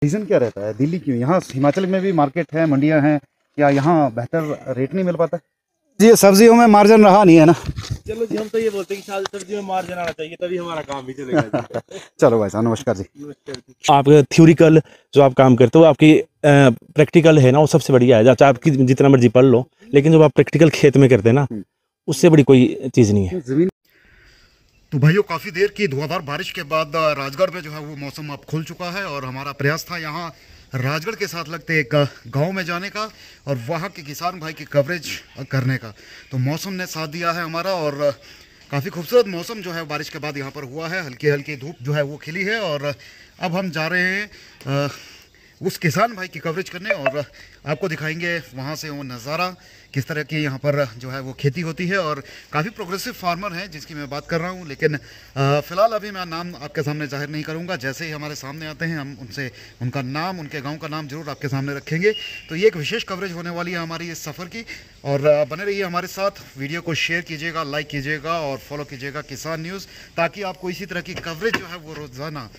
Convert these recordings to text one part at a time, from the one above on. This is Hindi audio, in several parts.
रीज़न क्या रहता है, दिल्ली क्यों? यहाँ हिमाचल में भी मार्केट है, मंडियाँ हैं, या यहाँ बेहतर रेट नहीं मिल पाता? जी, सब्जियों में मार्जिन रहा नहीं है ना। चलो जी, हम तो ये बोलते हैं कि सब्जी में मार्जिन आना चाहिए, तभी हमारा काम भी चलेगा जी। चलो भाई साहब, नमस्कार जी। नमस्कार जी। आप थ्योरिकल जो आप काम करते हो, आपकी प्रैक्टिकल है ना, वो सबसे बढ़िया है। चाहे आपकी जितना मर्जी पढ़ लो, लेकिन जब आप प्रैक्टिकल खेत में करते हैं ना, उससे बड़ी कोई चीज़ नहीं है। जमीन तो भाइयों, काफ़ी देर की धुआंधार बारिश के बाद राजगढ़ में जो है वो मौसम अब खुल चुका है, और हमारा प्रयास था यहाँ राजगढ़ के साथ लगते एक गांव में जाने का और वहाँ के किसान भाई की कवरेज करने का। तो मौसम ने साथ दिया है हमारा, और काफ़ी खूबसूरत मौसम जो है बारिश के बाद यहाँ पर हुआ है। हल्की हल्की धूप जो है वो खिली है, और अब हम जा रहे हैं उस किसान भाई की कवरेज करने, और आपको दिखाएंगे वहाँ से वो नज़ारा, किस तरह की यहाँ पर जो है वो खेती होती है। और काफ़ी प्रोग्रेसिव फार्मर हैं जिसकी मैं बात कर रहा हूँ, लेकिन फ़िलहाल अभी मैं नाम आपके सामने जाहिर नहीं करूँगा। जैसे ही हमारे सामने आते हैं हम उनसे उनका नाम, उनके गांव का नाम जरूर आपके सामने रखेंगे। तो ये एक विशेष कवरेज होने वाली है हमारी इस सफ़र की, और बने रहिए हमारे साथ। वीडियो को शेयर कीजिएगा, लाइक कीजिएगा और फॉलो कीजिएगा किसान न्यूज़, ताकि आपको इसी तरह की कवरेज जो है वो रोज़ाना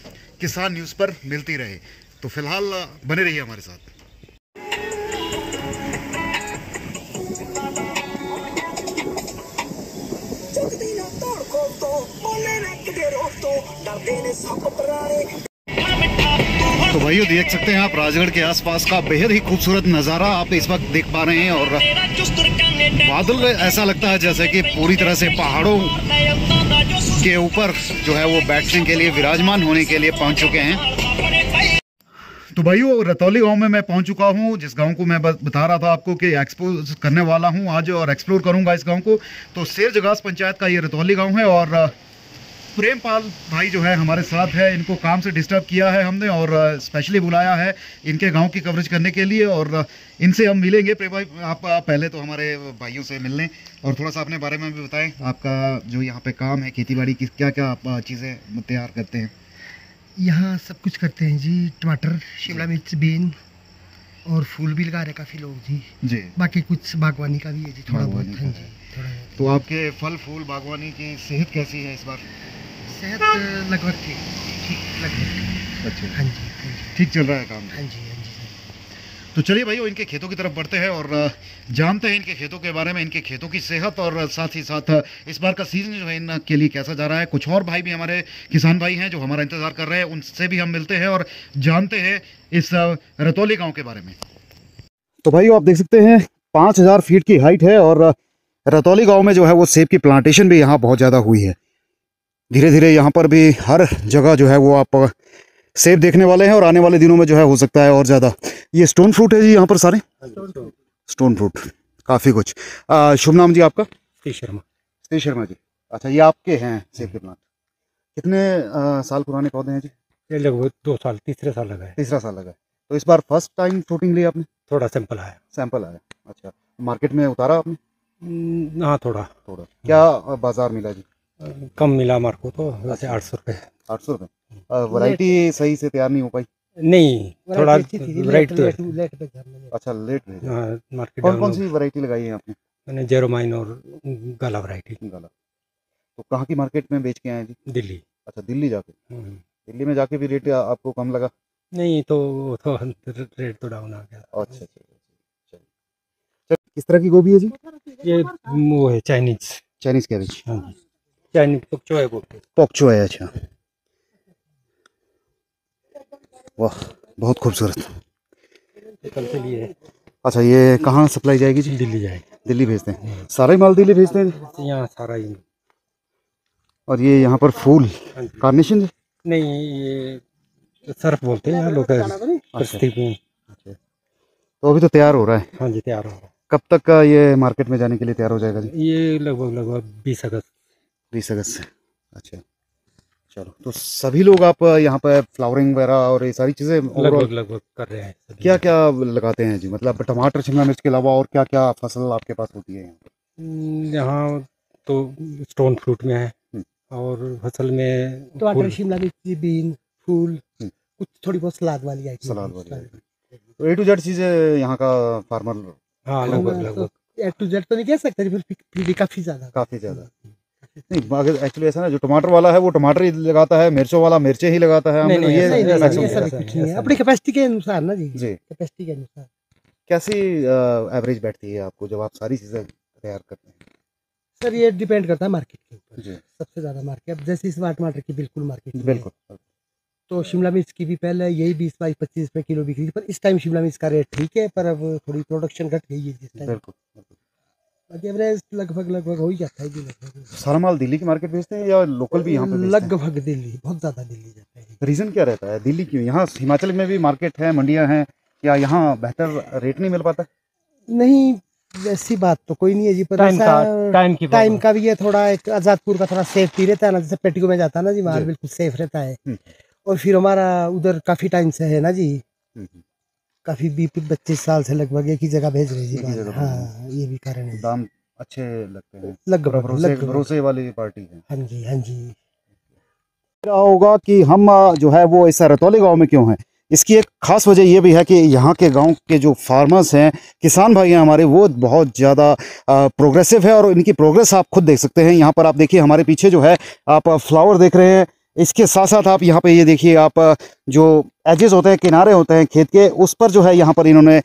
किसान न्यूज़ पर मिलती रहे। तो फिलहाल बने रहिए हमारे साथ। तो भाइयों, देख सकते हैं आप राजगढ़ के आसपास का बेहद ही खूबसूरत नज़ारा आप इस वक्त देख पा रहे हैं, और बादल ऐसा लगता है जैसे कि पूरी तरह से पहाड़ों के ऊपर जो है वो बैठने के लिए, विराजमान होने के लिए पहुंच चुके हैं। तो भाइयों, रतौली गांव में मैं पहुंच चुका हूं, जिस गांव को मैं बता रहा था आपको कि एक्सपोज करने वाला हूं आज और एक्सप्लोर करूंगा इस गांव को। तो शेर जगास पंचायत का ये रतौली गांव है, और प्रेमपाल भाई जो है हमारे साथ है। इनको काम से डिस्टर्ब किया है हमने, और स्पेशली बुलाया है इनके गांव की कवरेज करने के लिए, और इनसे हम मिलेंगे। प्रेम भाई, आप पहले तो हमारे भाइयों से मिल लें और थोड़ा सा अपने बारे में भी बताएं। आपका जो यहाँ पे काम है, खेतीबाड़ी की क्या क्या आप चीज़ें तैयार करते हैं? यहाँ सब कुछ करते हैं जी, टमाटर, शिमला मिर्च, बीन और फूल भी लगा रहे काफ़ी लोग जी। बाकी कुछ बागवानी का भी है जी, थोड़ा बहुत। हाँ जी, थोड़ा बहुत। तो आपके फल फूल बागवानी की सेहत कैसी है इस बार? सेहत लगभग ठीक लगभग। अच्छा, हाँ जी, ठीक चल रहा है काम? हाँ जी। तो चलिए भाइयों, इनके खेतों की तरफ बढ़ते हैं और जानते हैं इनके खेतों के बारे में, इनके खेतों की सेहत, और साथ ही साथ इस बार का सीजन जो है इनके लिए कैसा जा रहा है। कुछ और भाई भी हमारे किसान भाई हैं जो हमारा इंतजार कर रहे हैं, उनसे भी हम मिलते हैं और जानते हैं इस रतौली गांव के बारे में। तो भाइयों, आप देख सकते हैं 5000 फीट की हाइट है, और रतौली गाँव में जो है वो सेब की प्लांटेशन भी यहाँ बहुत ज़्यादा हुई है। धीरे धीरे यहाँ पर भी हर जगह जो है वो आप सेब देखने वाले हैं, और आने वाले दिनों में जो है हो सकता है और ज़्यादा। ये स्टोन फ्रूट है जी यहाँ पर सारे? स्टोन फ्रूट, काफ़ी कुछ। शुभ नाम जी आपका? सतीश शर्मा। सतीश शर्मा जी, अच्छा, ये आपके हैं सेब के प्लांट? कितने साल पुराने पौधे हैं जी? ये लगभग 2 साल, तीसरा साल लगा है। तीसरा साल लगा है। तो इस बार फर्स्ट टाइम फ्रूटिंग ली आपने? थोड़ा सैंपल आया। सैंपल आया, अच्छा। मार्केट में उतारा आपने? हाँ, थोड़ा। क्या बाजार मिला जी? कम मिला मार्क को, तो वैसे 800 रुपये। 800 रुपये? वैरायटी सही से तैयार नहीं हो पाई? नहीं, थोड़ा राइट तो। अच्छा, लेट भेजा। मार्केट कौन सी वैरायटी लगाई है आपने? मैंने जेरोमाइन और गाला वैरायटी। गाला। तो कहाँ की मार्केट में बेच के आए जी? दिल्ली। अच्छा, दिल्ली जाके? दिल्ली में जाके भी रेट आपको कम लगा? नहीं, तो रेट तो डाउन आ गया। अच्छा, किस तरह की गोभी है जी? ये वो है चाइनीज कैबेज। हाँ जी, चाइनीज पोक्चो है। पोक्चो है, अच्छा। वाह, बहुत खूबसूरत। कल से लिए। अच्छा, ये कहाँ सप्लाई जाएगी जी? दिल्ली जाएगी। दिल्ली भेजते हैं? सारा ही माल दिल्ली भेजते हैं यहाँ सारा ही। और ये यहाँ पर फूल कार्नेशन जी? नहीं, ये सर्फ बोलते हैं यहाँ लोग। अच्छा, तो अभी तो तैयार हो रहा है? हाँ जी, तैयार हो रहा है। कब तक का ये मार्केट में जाने के लिए तैयार हो जाएगा जी? ये लगभग 20 अगस्त। 20 अगस्त से? अच्छा, चलो। तो सभी लोग आप यहाँ पर फ्लावरिंग वगैरह और ये सारी चीज़ें लगभग कर रहे हैं। क्या क्या लगाते हैं जी? मतलब टमाटर, शिमला मिर्च के अलावा और क्या क्या फसल आपके पास होती है यहाँ? यहाँ तो स्टोन फ्रूट में है, और फसल में टमाटर, शिमला मिर्च, बीन, फूल, कुछ थोड़ी बहुत सलाद वाली आइटम। सलाद वाली। तो A to Z चीज़ें यहाँ का फार्मर? हाँ, लगभग A to Z तो नहीं कह सकते, फिर भी काफ़ी ज़्यादा। नहीं एक्चुअली ऐसा ना, जो टमाटर वाला है वो टमाटर ही लगाता है, मिर्चों वाला मिर्चें ही लगाता है। नहीं, नहीं, ये ऐसा- नहीं, ऐसा नहीं, नहीं, ऐसा भी ऐसा कुछ नहीं, नहीं है, ऐसा अपनी कैपेसिटी के अनुसार ना जी, जी कैपेसिटी के अनुसार। कैसी एवरेज बैठती है आपको जब आप सारी चीज़ें तैयार करते हैं? सर ये डिपेंड करता है मार्केट के ऊपर, जी सबसे ज़्यादा मार्केट। अब जैसे इस बार टमाटर की बिल्कुल मार्केट नहीं है। बिल्कुल। तो शिमला मिर्च की भी पहले यही 20-22-25 रुपये किलो बिक रही थी, पर इस टाइम शिमला मिर्च का रेट ठीक है, पर अब थोड़ी प्रोडक्शन घट गई है इस टाइम। बिल्कुल। बाकी एवरेज लगभग हो ही जाता है जी, लगभग सारा माल दिल्ली की मार्केट भेजते हैं या लोकल भी यहाँ पे भेजते हैं? लगभग दिल्ली, बहुत ज़्यादा दिल्ली जाता है। रीज़न क्या रहता है दिल्ली क्यों? यहाँ हिमाचल में भी मार्केट है, मंडियाँ हैं, क्या यहाँ बेहतर रेट नहीं मिल पाता? नहीं, वैसी बात तो कोई नहीं है जी, पर टाइम टाइम का भी है थोड़ा। एक आज़ादपुर का थोड़ा सेफ्टी रहता है ना, जैसे पेटिको में जाता है ना जी, माल बिल्कुल सेफ रहता है। और फिर हमारा उधर काफ़ी टाइम से है ना जी, काफ़ी 20-25 साल से लगभग एक ही जगह भेज रही जी माल। हाँ, ये भी कारण है। दाम अच्छे लगते हैं, लगभग भरोसे वाली पार्टी है। हाँ जी, हाँ जी। क्या होगा कि हम जो है वो इस रतौली गांव में क्यों हैं, इसकी एक खास वजह ये भी है कि यहाँ के गांव के जो फार्मर्स हैं, किसान भाई हैं हमारे, वो बहुत ज़्यादा प्रोग्रेसिव है और इनकी प्रोग्रेस आप खुद देख सकते हैं। यहाँ पर आप देखिए हमारे पीछे जो है आप फ्लावर देख रहे हैं, इसके साथ साथ आप यहाँ पे ये देखिए आप जो एजेस होते हैं, किनारे होते हैं खेत के, उस पर जो है यहाँ पर इन्होंने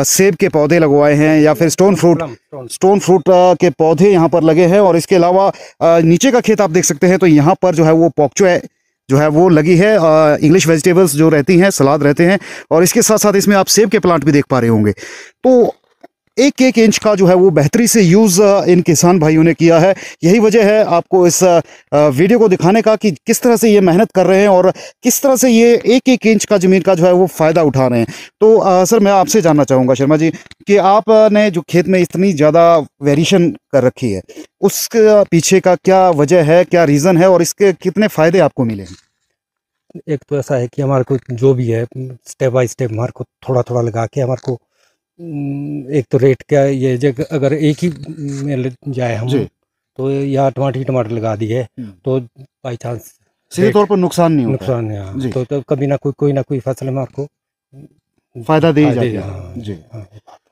सेब के पौधे लगवाए हैं या फिर स्टोन फ्रूट के पौधे यहाँ पर लगे हैं। और इसके अलावा नीचे का खेत आप देख सकते हैं, तो यहाँ पर जो है वो पॉक्चो है जो है वो लगी है, इंग्लिश वेजिटेबल्स जो रहती हैं, सलाद रहते हैं। और इसके साथ साथ इसमें आप सेब के प्लांट भी देख पा रहे होंगे। तो एक एक इंच का जो है वो बेहतरी से यूज़ इन किसान भाइयों ने किया है। यही वजह है आपको इस वीडियो को दिखाने का कि किस तरह से ये मेहनत कर रहे हैं और किस तरह से ये एक एक इंच का ज़मीन का जो है वो फ़ायदा उठा रहे हैं। तो सर मैं आपसे जानना चाहूँगा शर्मा जी कि आपने जो खेत में इतनी ज़्यादा वेरिएशन कर रखी है, उसके पीछे का क्या वजह है, क्या रीज़न है और इसके कितने फ़ायदे आपको मिले हैं? एक तो ऐसा है कि हमारे को जो भी है स्टेप बाय स्टेप हमारे को थोड़ा थोड़ा लगा के हमारे को एक तो रेट क्या ये जगह अगर एक ही में जाए हम तो यहाँ टमाटर लगा दिए तो बाई चांस सीधे तौर पर नुकसान नहीं होता, नुकसान है तो कभी ना कोई ना कोई फसल हमारे को फायदा दे ही जाती है जी।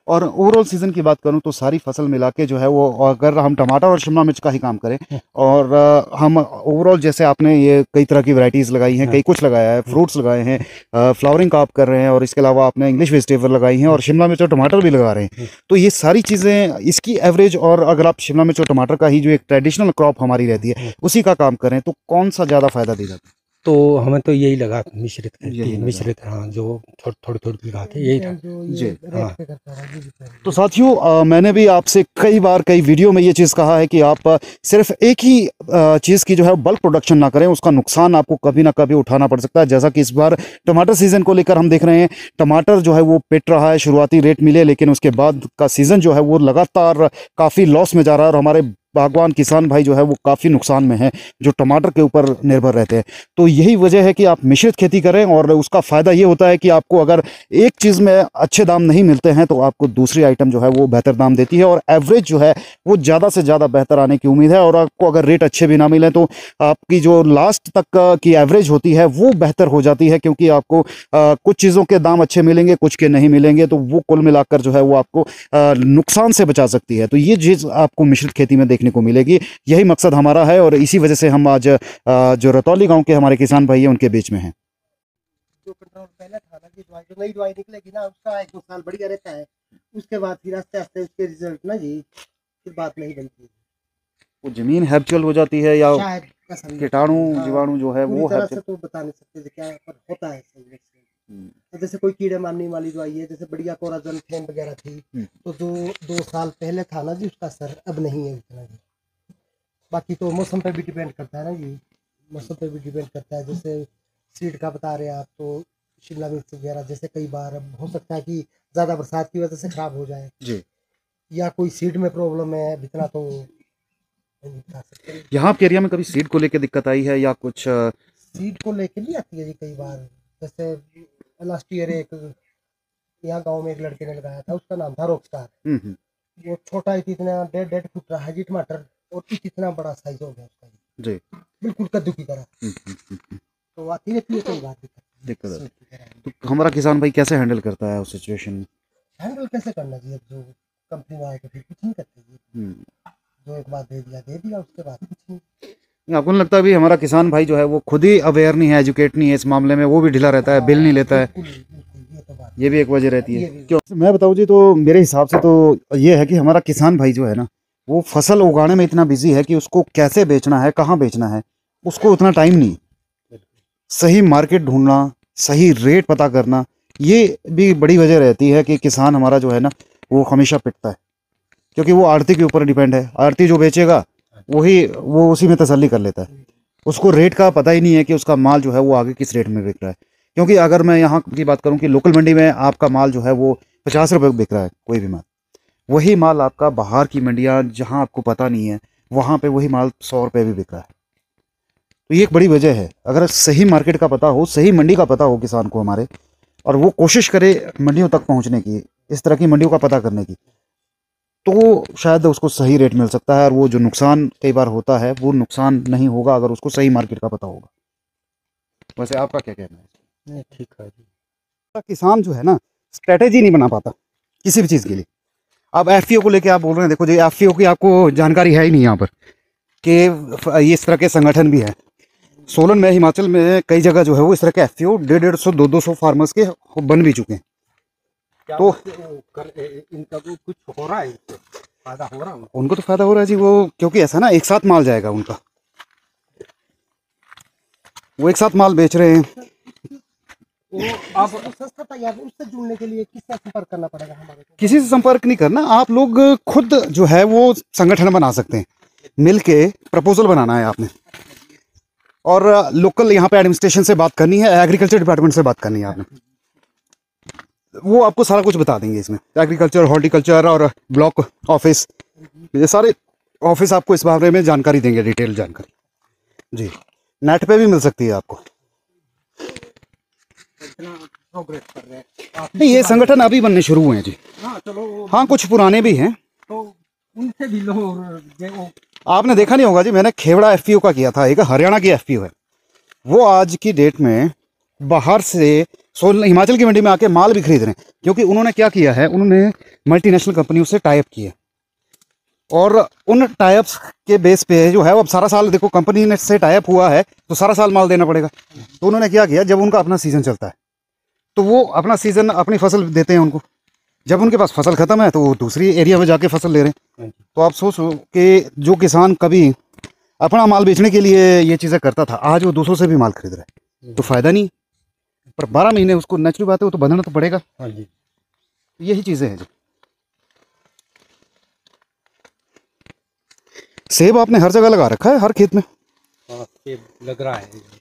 और ओवरऑल सीजन की बात करूं तो सारी फसल मिला के जो है वो, अगर हम टमाटर और शिमला मिर्च का ही काम करें और हम ओवरऑल जैसे आपने ये कई तरह की वैरायटीज़ लगाई हैं, कई कुछ लगाया है, फ्रूट्स लगाए हैं, फ्लावरिंग का आप कर रहे हैं और इसके अलावा आपने इंग्लिश वेजिटेबल लगाई हैं और शिमला मिर्च और टमाटर भी लगा रहे हैं, तो ये सारी चीज़ें इसकी एवरेज, और अगर आप शिमला मिर्च और टमाटर का ही जो एक ट्रेडिशनल क्रॉप हमारी रहती है उसी का काम करें तो कौन सा ज़्यादा फायदा दे जाता है? तो हमें तो यही लगा मिश्रित हाँ, जो थोड़ी लगा के यही था जी। हाँ। तो साथियों मैंने भी आपसे कई वीडियो में ये चीज़ कहा है कि आप सिर्फ एक ही चीज़ की जो है बल्क प्रोडक्शन ना करें, उसका नुकसान आपको कभी ना कभी उठाना पड़ सकता है। जैसा कि इस बार टमाटर सीज़न को लेकर हम देख रहे हैं, टमाटर जो है वो पिट रहा है, शुरुआती रेट मिले लेकिन उसके बाद का सीज़न जो है वो लगातार काफ़ी लॉस में जा रहा है और हमारे बागवान किसान भाई जो है वो काफ़ी नुकसान में हैं जो टमाटर के ऊपर निर्भर रहते हैं। तो यही वजह है कि आप मिश्रित खेती करें और उसका फ़ायदा ये होता है कि आपको अगर एक चीज़ में अच्छे दाम नहीं मिलते हैं तो आपको दूसरी आइटम जो है वो बेहतर दाम देती है और एवरेज जो है वो ज़्यादा से ज़्यादा बेहतर आने की उम्मीद है। और आपको अगर रेट अच्छे भी ना मिलें तो आपकी जो लास्ट तक की एवरेज होती है वो बेहतर हो जाती है, क्योंकि आपको कुछ चीज़ों के दाम अच्छे मिलेंगे, कुछ के नहीं मिलेंगे, तो वो कुल मिलाकर जो है वो आपको नुकसान से बचा सकती है। तो ये चीज़ आपको मिश्रित खेती में देखने को मिलेगी, यही मकसद हमारा है और इसी वजह से हम आज जो रतौली गांव के हमारे किसान भाई हैं उनके बीच में हैं। जो कंट्रोल पहले था ना कि दवाई जो नई दवाई निकलेगी ना उसका 1-2 साल बढ़िया रहता है, उसके बाद फिर आस्ते आस्ते उसके रिजल्ट ना जी फिर बात नहीं बनती, वो जमीन हैबिचुअल हो जाती है या शायद कीटाणु जीवाणु जो है वो तरह से तो बता नहीं सकते क्या पर होता है सही से। जैसे कोई कीड़े मारने वाली दवाई है, जैसे बढ़िया कोराजन फेन वगैरह थी तो 2 साल पहले था ना जी उसका असर, अब नहीं है इतना जी। बाकी तो मौसम पे भी डिपेंड करता है ना जी, मौसम पे भी डिपेंड करता है। जैसे सीड का बता रहे हैं आप, तो शिमला मिर्च वगैरह जैसे कई बार अब हो सकता है कि ज़्यादा बरसात की वजह से ख़राब हो जाए जी, या कोई सीड में प्रॉब्लम है, इतना तो नहीं बता सकते। यहाँ आपके एरिया में कभी सीड को लेकर दिक्कत आई है या कुछ? सीड को लेके भी आती है जी कई बार। जैसे लास्ट ईयर एक यहाँ गांव में एक लड़के ने लगाया था, उसका नाम था रॉकस्टार। वो छोटा ही इतना 1.5 फुट रहा है जी टमाटर और इतना बड़ा साइज हो गया उसका जी, बिल्कुल कद्दू की तरह। तो आती रहती है कई बार दिक्कत। तो हमारा किसान भाई कैसे हैंडल करता है उस सिचुएशन में? हैंडल कैसे करना चाहिए, जो कंपनी वाले तो फिर कुछ नहीं करते जी। जो एक बार दे दिया उसके बाद कुछ नहीं। आपको नहीं लगता अभी हमारा किसान भाई जो है वो खुद ही अवेयर नहीं है, एजुकेट नहीं है इस मामले में, वो भी ढीला रहता है, बिल नहीं लेता है? बिल्कुल ये तो बात ये भी एक वजह रहती है। क्यों मैं बताऊँ जी, तो मेरे हिसाब से तो ये है कि हमारा किसान भाई जो है ना, वो फसल उगाने में इतना बिजी है कि उसको कैसे बेचना है, कहाँ बेचना है, उसको उतना टाइम नहीं। सही मार्केट ढूंढना, सही रेट पता करना, ये भी बड़ी वजह रहती है कि किसान हमारा जो है ना वो हमेशा पिटता है, क्योंकि वो आड़ती के ऊपर डिपेंड है। आड़ती जो बेचेगा वो उसी में तसल्ली कर लेता है। उसको रेट का पता ही नहीं है कि उसका माल जो है वो आगे किस रेट में बिक रहा है। क्योंकि अगर मैं यहाँ की बात करूँ कि लोकल मंडी में आपका माल जो है वो 50 रुपये बिक रहा है कोई भी माल, वही माल आपका बाहर की मंडियाँ जहाँ आपको पता नहीं है वहाँ पे वही माल 100 रुपये भी बिक रहा है। तो ये एक बड़ी वजह है। अगर सही मार्केट का पता हो, सही मंडी का पता हो किसान को हमारे, और वो कोशिश करे मंडियों तक पहुँचने की, इस तरह की मंडियों का पता करने की, तो शायद उसको सही रेट मिल सकता है। और वो जो नुकसान कई बार होता है वो नुकसान नहीं होगा अगर उसको सही मार्केट का पता होगा। वैसे आपका क्या कहना है? नहीं, ठीक है जी। किसान जो है ना स्ट्रेटेजी नहीं बना पाता किसी भी चीज़ के लिए। अब एफपीओ को लेके आप बोल रहे हैं, देखो जी एफपीओ की आपको जानकारी है ही नहीं यहाँ पर कि ये इस तरह के संगठन भी है। सोलन में, हिमाचल में कई जगह जो है वो इस तरह के एफपीओ 150-200 फार्मर्स के बन भी चुके हैं। तो इनका कुछ हो रहा है, फायदा हो रहा है उनको तो फायदा हो रहा है जी, वो क्योंकि ऐसा ना एक साथ माल जाएगा उनका, वो एक साथ माल बेच रहे हैं। आप सस्ता तैयार उससे जुड़ने के लिए किससे संपर्क करना पड़ेगा हमारे को? किसी से संपर्क नहीं करना, आप लोग खुद जो है वो संगठन बना सकते हैं। मिल के प्रपोजल बनाना है आपने, और लोकल यहाँ पे एडमिनिस्ट्रेशन से बात करनी है, एग्रीकल्चर डिपार्टमेंट से बात करनी है आपने। वो आपको सारा कुछ बता देंगे इसमें, एग्रीकल्चर, हॉर्टिकल्चर और ब्लॉक ऑफिस, ये सारे ऑफिस आपको इस बारे में जानकारी देंगे, डिटेल जानकारी जी। नेट पे भी मिल सकती है आपको। नहीं, ये संगठन अभी बनने शुरू हुए हैं जी। हाँ, कुछ पुराने भी हैं, तो उनसे भी लो। आपने देखा नहीं होगा जी, मैंने खेवड़ा एफपीओ का किया था, एक हरियाणा की एफपीओ है। वो आज की डेट में बाहर से हिमाचल की मंडी में आके माल भी खरीद रहे हैं, क्योंकि उन्होंने क्या किया है, उन्होंने मल्टीनेशनल कंपनियों से टाई अप किए, और उन टाई अप्स के बेस पे जो है वो अब सारा साल, देखो कंपनी ने से टाई अप हुआ है तो सारा साल माल देना पड़ेगा। तो उन्होंने क्या किया, जब उनका अपना सीजन चलता है तो वो अपना सीजन अपनी फसल देते हैं उनको, जब उनके पास फसल खत्म है तो वो दूसरी एरिया में जाके फसल ले रहे हैं। तो आप सोचो कि जो किसान कभी अपना माल बेचने के लिए ये चीज़ें करता था, आज वो दूसरों से भी माल खरीद रहा है, तो फायदा नहीं। पर 12 महीने उसको नेचुरल बात है वो तो बंधना तो पड़ेगा। हाँ जी, यही चीज़ें हैं जी। सेब आपने हर जगह लगा रखा है, हर खेत में? हाँ, सेब लग रहा है।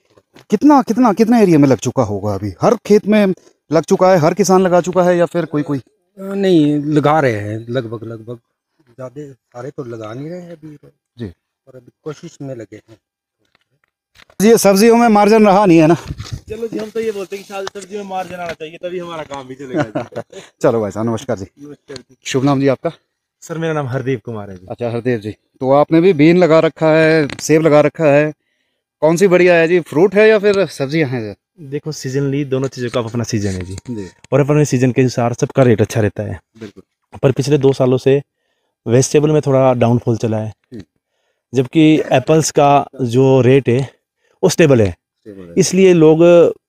कितना कितना कितना एरिया में लग चुका होगा? अभी हर खेत में लग चुका है, हर किसान लगा चुका है, या फिर कोई कोई? नहीं, लगा रहे हैं लगभग ज़्यादा सारे तो लगा नहीं रहे हैं अभी जी, और अभी कोशिश में लगे हैं। ये सब्जियों में मार्जिन रहा नहीं है ना? चलो जी, हम तो ये बोलते हैं कि सब्जी में मार्जिन आना चाहिए, तभी हमारा काम भी चलेगा जी। चलो भाई साहब, नमस्कार जी। नमस्कार जी। शुभ नाम जी आपका? सर मेरा नाम हरदीप कुमार है जी। अच्छा, हरदेव जी। तो आपने भी बीन लगा रखा है, सेब लगा रखा है, कौन सी बढ़िया है जी, फ्रूट है या फिर सब्जियां हैं? देखो सीजनली दोनों चीज़ों का अपना सीजन है जी, जी, और अपने सीजन के अनुसार सबका रेट अच्छा रहता है। बिल्कुल। पर पिछले 2 सालों से वेजिटेबल में थोड़ा डाउनफॉल चला है, जबकि एप्पल्स का जो रेट है वो स्टेबल है। इसलिए लोग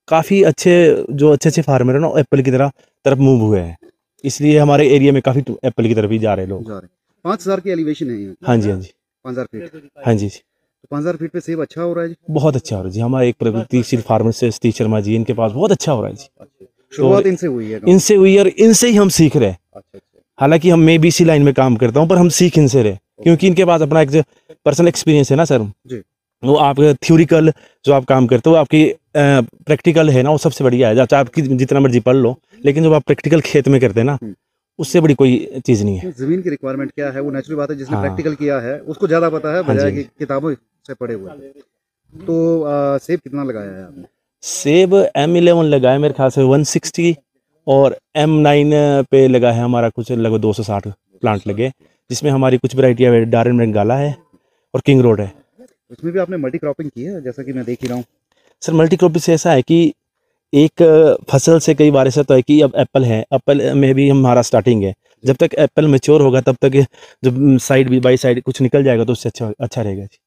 काफ़ी अच्छे फार्मर है ना, एप्पल की तरफ मूव हुए हैं। इसलिए हमारे एरिया में काफ़ी एप्पल की तरफ ही जा रहे हैं लोग। 5000 की एलिवेशन है यहाँ। हाँ जी, हाँ जी, 5000 फीट। हाँ जी। तो 5000 फीट पे सेब अच्छा हो रहा है जी? बहुत अच्छा हो रहा है जी। हमारे एक प्रगतिशील फार्मर से सतीश शर्मा जी, इनके पास बहुत अच्छा हो रहा है जी। शुरुआत इनसे हुई है? इनसे हुई और इनसे ही हम सीख रहे हैं। अच्छा। हालांकि मैं भी इसी लाइन में काम करता हूँ, पर हम सीख इनसे रहे, क्योंकि इनके पास अपना एक पर्सनल एक्सपीरियंस है ना सर जी। वो आप थ्योरिकल जो आप काम करते हो, आपकी प्रैक्टिकल है ना, वो सबसे बढ़िया है। चाहे आपकी जितना मर्जी पढ़ लो, लेकिन जब आप प्रैक्टिकल खेत में करते हैं ना, उससे बड़ी कोई चीज़ नहीं है। जमीन की रिक्वायरमेंट क्या है वो नेचुरल बात है, जिसने हाँ। प्रैक्टिकल किया है उसको ज़्यादा पता है, बजाय कि किताबों से पढ़े हुए। तो सेब कितना लगाया है आपने? सेब M11 लगा है मेरे ख्याल से 160, और M9 पे लगा है हमारा कुछ लगभग 260 प्लांट लगे, जिसमें हमारी कुछ वैरायटियाँ डार्न बेंगाला है और किंग रोड है। उसमें भी आपने मल्टी क्रॉपिंग की है, जैसा कि मैं देख ही रहा हूँ? सर मल्टी क्रॉपिंग से ऐसा है कि एक फसल से कई बार ऐसा होता है कि अब एप्पल है, एप्पल में भी हमारा स्टार्टिंग है, जब तक एप्पल मैच्योर होगा तब तक जब साइड भी बाई साइड कुछ निकल जाएगा तो उससे अच्छा रहेगा जी।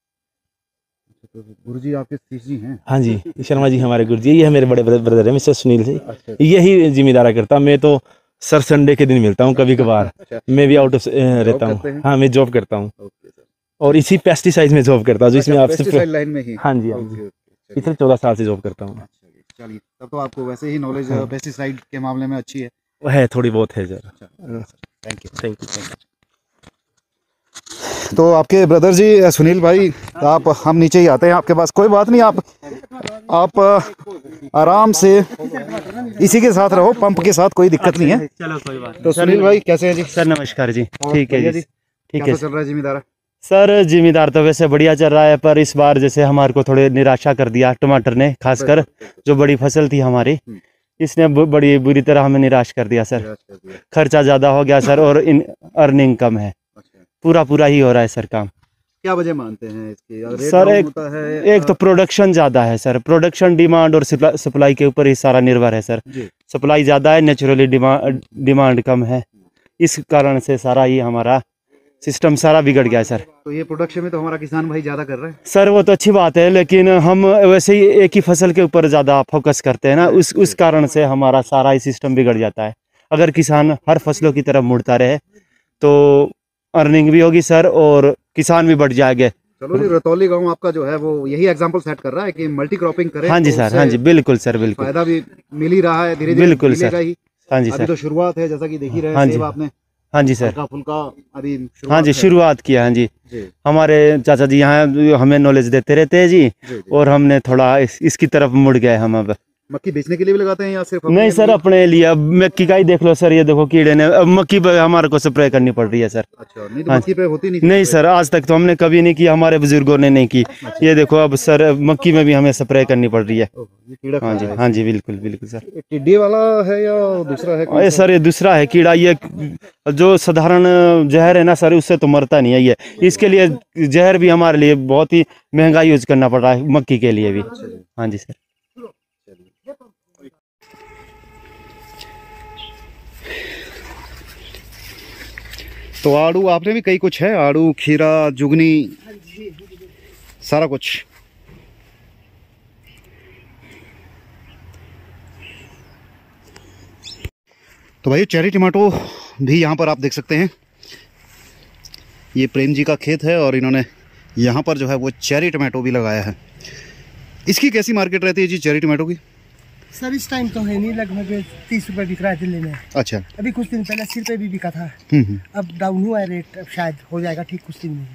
तो गुरु जी आपके शिष्य जी हैं? हाँ जी, शर्मा जी हमारे गुरु जी, ये है मेरे बड़े ब्रदर है मिस्टर सुनील जी। अच्छा। यही जिम्मेदारा करता, मैं तो सर संडे के दिन मिलता हूँ कभी कभार। अच्छा। मैं भी आउट ऑफ रहता करते हैं? हूँ। हाँ, मैं जॉब करता हूँ ओके सर। और इसी पेस्टिसाइड में जॉब करता हूँ जिसमें अच्छा, आपसे पेस्टिसाइड लाइन में ही? हाँ जी, हाँ ओके, जी, ओके, चलिए। पिछले 14 साल से जॉब करता हूँ। अच्छा जी, चलिए तब तो आपको वैसे ही नॉलेज हाँ। पेस्टिसाइड के मामले में अच्छी है। है, थोड़ी बहुत है जरा। Thank you. Thank you. तो आपके ब्रदर जी सुनील भाई, आप हम नीचे ही आते हैं आपके पास, कोई बात नहीं, आप आराम से इसी के साथ रहो, पंप के साथ, कोई दिक्कत नहीं है। चलो कोई बात तो सुनील भाई कैसे हैं जी? सर नमस्कार जी। ठीक है जी, ठीक है कैसा चल रहा है जिम्मेदार? सर। जिम्मेदार तो वैसे बढ़िया चल रहा है, पर इस बार जैसे हमारे को थोड़े निराशा कर दिया टमाटर ने, खासकर जो बड़ी फसल थी हमारी, इसने बड़ी बुरी तरह हमें निराश कर दिया सर। खर्चा ज़्यादा हो गया सर और अर्निंग कम है, पूरा ही हो रहा है सर काम। क्या वजह मानते हैं इसकी? रेट सर डाउन होता है? एक तो प्रोडक्शन ज़्यादा है सर, प्रोडक्शन डिमांड और सप्लाई के ऊपर ही सारा निर्भर है सर। सप्लाई ज़्यादा है, नेचुरली डिमांड कम है, इस कारण से सारा ये हमारा सिस्टम सारा बिगड़ गया है सर। तो ये प्रोडक्शन में तो हमारा किसान भाई ज़्यादा कर रहे हैं सर, वो तो अच्छी बात है, लेकिन हम वैसे ही एक ही फसल के ऊपर ज़्यादा फोकस करते हैं ना, उस कारण से हमारा सारा ही सिस्टम बिगड़ जाता है। अगर किसान हर फसलों की तरफ मुड़ता रहे तो अर्निंग भी होगी सर और किसान भी बढ़ जाएंगे। चलो जी, रतौली गांव आपका जो है वो यही एग्जांपल सेट कर रहा है कि मल्टी क्रॉपिंग करें। हाँ जी तो सर, हाँ जी, बिल्कुल सर, बिल्कुल फायदा भी मिल ही रहा है, धीरे धीरे बिल्कुल सर। ही। हाँ जी अभी सर, तो शुरुआत है, जैसा कि देख ही रहे हाँ हैं, जी, सेब आपने हाँ जी सर, हल्का फुल्का अभी हाँ जी, है। शुरुआत किया। हाँ जी, जी, हमारे चाचा जी यहाँ हमें नॉलेज देते रहते हैं जी, जी। और हमने थोड़ा इसकी तरफ मुड़ गए हम अब। मक्की बेचने के लिए भी लगाते हैं या सिर्फ अपने नहीं सर, लिए? अपने लिए। अब मक्की का ही देख लो सर, ये देखो कीड़े ने, अब मक्की पे हमारे को स्प्रे करनी पड़ रही है सर। अच्छा, नहीं तो हाँ मक्की पे होती नहीं थी नहीं स्प्रे? सर, आज तक तो हमने कभी नहीं की, हमारे बुजुर्गों ने नहीं की। ये देखो अब सर, मक्की में भी हमें स्प्रे करनी पड़ रही है। ओह, ये कीड़ा खा हाँ जी, रहा है। हाँ जी, बिल्कुल बिल्कुल सर। ये टिड्डी वाला है या दूसरा है? अरे सर, ये दूसरा है कीड़ा, ये जो साधारण जहर है ना सर, उससे तो मरता नहीं है ये। इसके लिए जहर भी हमारे लिए बहुत ही महंगा यूज करना पड़ रहा है, मक्की के लिए भी। हाँ जी सर। तो आड़ू आपने भी कई कुछ है, आड़ू, खीरा, जुगनी, सारा कुछ। तो भाई चेरी टमाटो भी यहाँ पर आप देख सकते हैं, ये प्रेम जी का खेत है और इन्होंने यहाँ पर जो है वो चेरी टमाटो भी लगाया है। इसकी कैसी मार्केट रहती है जी चेरी टमाटो की? सर इस टाइम तो है नहीं, लगभग 30 रुपए बिक रहा है दिल्ली में। अच्छा। अभी कुछ दिन पहले 80 रुपए भी बिका था। अब डाउन हुआ है रेट, अब शायद हो जाएगा ठीक कुछ दिन में।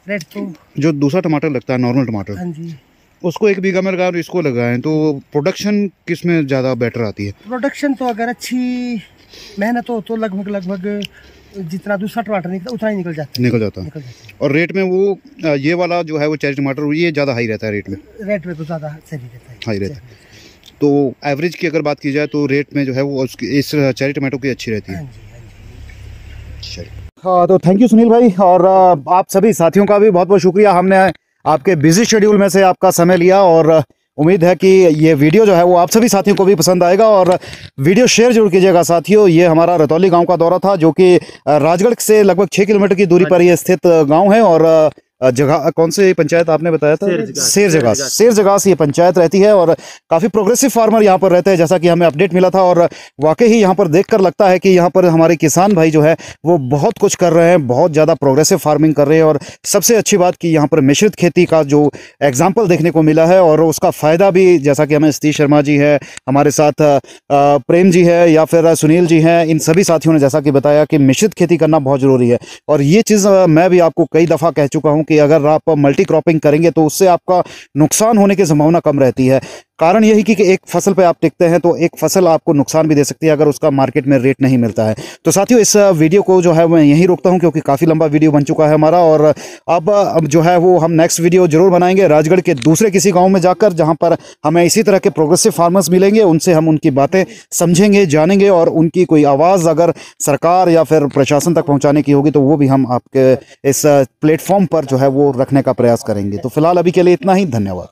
रेट तो जो दूसरा टमाटर लगता है, नॉर्मल टमाटर, हाँ जी, उसको 1 बीघा में लगाएं और इसको लगाएं तो प्रोडक्शन किस में ज़्यादा बेटर आती है? प्रोडक्शन तो अगर अच्छी मेहनत हो तो लगभग जितना दूसरा टमाटर निकलता उतना ही निकल जाता है। और रेट में वो ये वाला जो है वो चेरी टमाटर ये ज़्यादा हाई रहता है रेट में? रेट में तो ज़्यादा सही रहता है, हाई रहता है। तो एवरेज की अगर बात की जाए तो रेट में जो है वो इस चेरी टमाटो की अच्छी रहती है। हाँ, तो थैंक यू सुनील भाई, और आप सभी साथियों का भी बहुत बहुत शुक्रिया। हमने आपके बिजी शेड्यूल में से आपका समय लिया और उम्मीद है कि ये वीडियो जो है वो आप सभी साथियों को भी पसंद आएगा, और वीडियो शेयर जरूर कीजिएगा साथियों। ये हमारा रतौली गांव का दौरा था, जो कि राजगढ़ से लगभग 6 किलोमीटर की दूरी पर ये स्थित गांव है। और जगह कौन से पंचायत आपने बताया था? शेर जगह से ये पंचायत रहती है, और काफ़ी प्रोग्रेसिव फार्मर यहाँ पर रहते हैं, जैसा कि हमें अपडेट मिला था। और वाकई ही यहाँ पर देखकर लगता है कि यहाँ पर हमारे किसान भाई जो है वो बहुत कुछ कर रहे हैं, बहुत ज़्यादा प्रोग्रेसिव फार्मिंग कर रहे हैं। और सबसे अच्छी बात कि यहाँ पर मिश्रित खेती का जो एग्जाम्पल देखने को मिला है, और उसका फ़ायदा भी, जैसा कि हमें सतीश शर्मा जी है, हमारे साथ प्रेम जी है, या फिर सुनील जी हैं, इन सभी साथियों ने जैसा कि बताया कि मिश्रित खेती करना बहुत ज़रूरी है। और ये चीज़ मैं भी आपको कई दफ़ा कह चुका हूँ कि अगर आप मल्टी क्रॉपिंग करेंगे तो उससे आपका नुकसान होने की संभावना कम रहती है। कारण यही कि एक फसल पे आप टिकते हैं तो एक फसल आपको नुकसान भी दे सकती है अगर उसका मार्केट में रेट नहीं मिलता है। तो साथियों, इस वीडियो को जो है मैं यहीं रोकता हूं, क्योंकि काफ़ी लंबा वीडियो बन चुका है हमारा। और अब जो है वो हम नेक्स्ट वीडियो जरूर बनाएंगे राजगढ़ के दूसरे किसी गाँव में जाकर, जहाँ पर हमें इसी तरह के प्रोग्रेसिव फार्मर्स मिलेंगे, उनसे हम उनकी बातें समझेंगे, जानेंगे, और उनकी कोई आवाज़ अगर सरकार या फिर प्रशासन तक पहुँचाने की होगी तो वो भी हम आपके इस प्लेटफॉर्म पर जो है वो रखने का प्रयास करेंगे। तो फिलहाल अभी के लिए इतना ही, धन्यवाद।